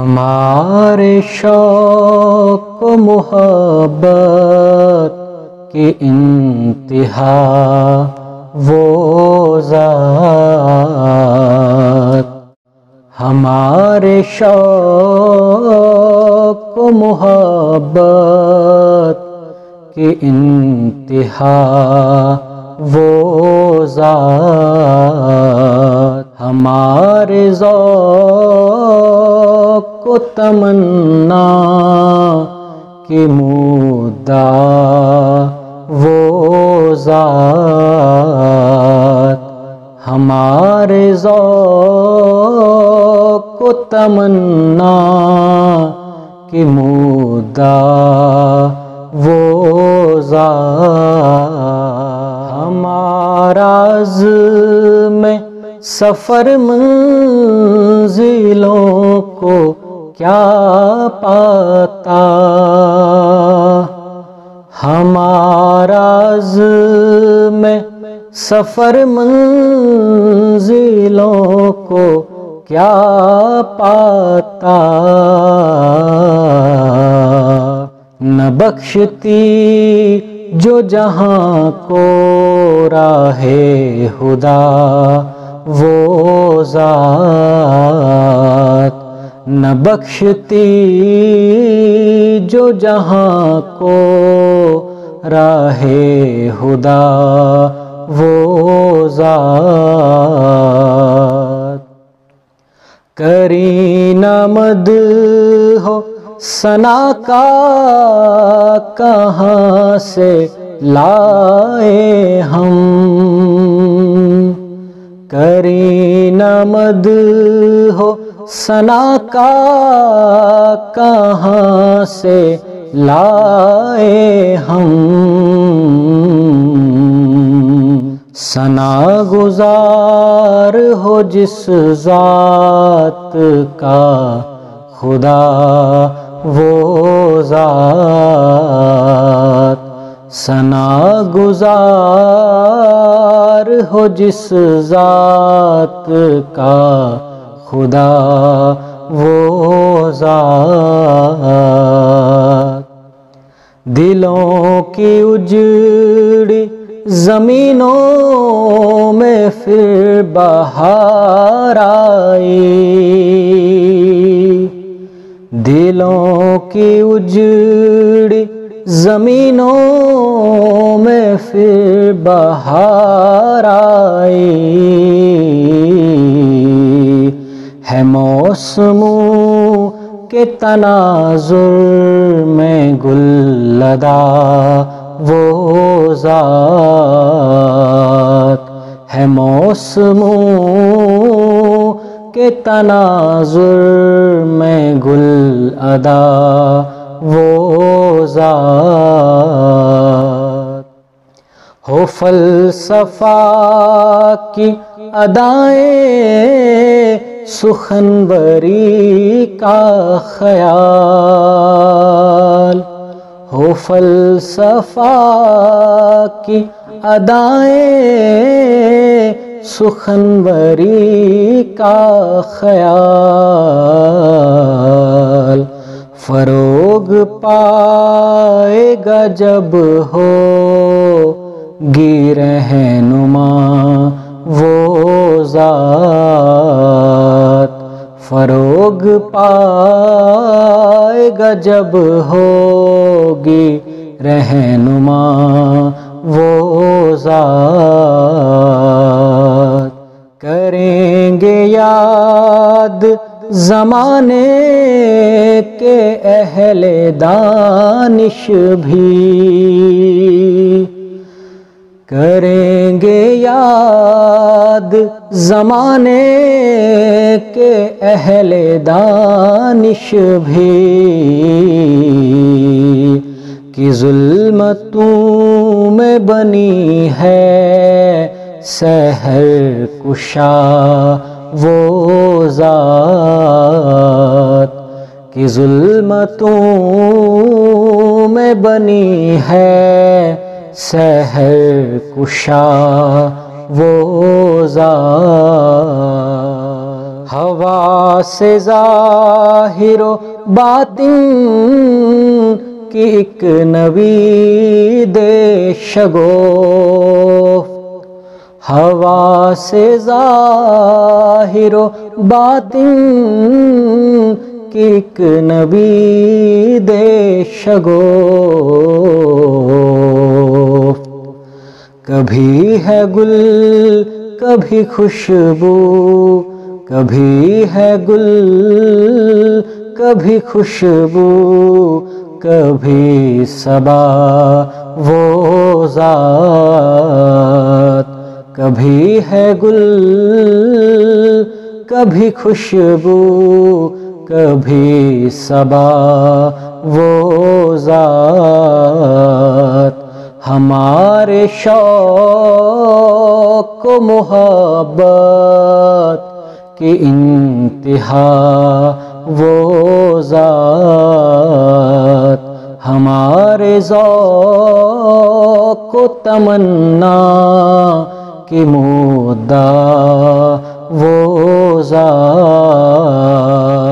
ہمارے شوق و محبت کی انتہا وہ ذات، ہمارے شوق و محبت کی انتہا وہ ذات، ہمارے ذوق و تمنا کی مدعا وہ ذات، ہمارے ذوق و تمنا کی مدعا وہ ذات، ہمارا عزم سفر منزلوں کو کیا پاتا، ہمارا عزم سفر منزلوں کو کیا پاتا، نہ بخشتی جو جہاں کو راہ خدا وہ ذات، نہ بخشتی جو جہاں کو راہ خدا وہ ذات، کرینہ مدح و ثنا کا کہاں سے لائے ہم، کرینہ مدح و ثنا کا کہاں سے لائے ہم، ثنا گزار ہو جس ذات کا خدا وہ ذات، ثنا گزار ہو جس ذات کا خدا وہ ذات، دلوں کی اجڑی زمینوں میں پھر بہار آئی، دلوں کی اجڑی زمینوں میں پھر بہار آئی، ہے موسموں کے تناظر میں گل لدا وہ ذات، ہے موسموں کے تناظر میں گل ادا وہ ذات، ہو فلسفہ کی ادائیں سخنوری کا خیال، ہو فلسفہ کی ادائیں سخنوری کا خیال، فروغ پائے گا جب ہوگی رہنما وہ ذات، فروغ پائے گا جب ہوگی رہنما وہ ذات، کریں گے یاد زمانے کے اہل دانش بھی، کریں گے یاد زمانے کے اہل دانش بھی، کہ ظلمتوں میں بنی ہے سحر کشا وہ ذات، کہ ظلمتوں میں بنی ہے سحر کشا وہ ذات، ہوا سے زاد ظاہر و باطن کی ایک نوید شگفت، ہوا سے ظاہر و باطن کی ایک نوید شگفت، کبھی ہے گل کبھی خوشبو، کبھی ہے گل کبھی خوشبو، کبھی صبا وہ ذات، کبھی ہے گل کبھی خوشبو، کبھی صبا وہ ذات، ہمارے شوق و محبت کی انتہا وہ ذات، ہمارے ذوق و تمنا کی مدعا وہ ذات۔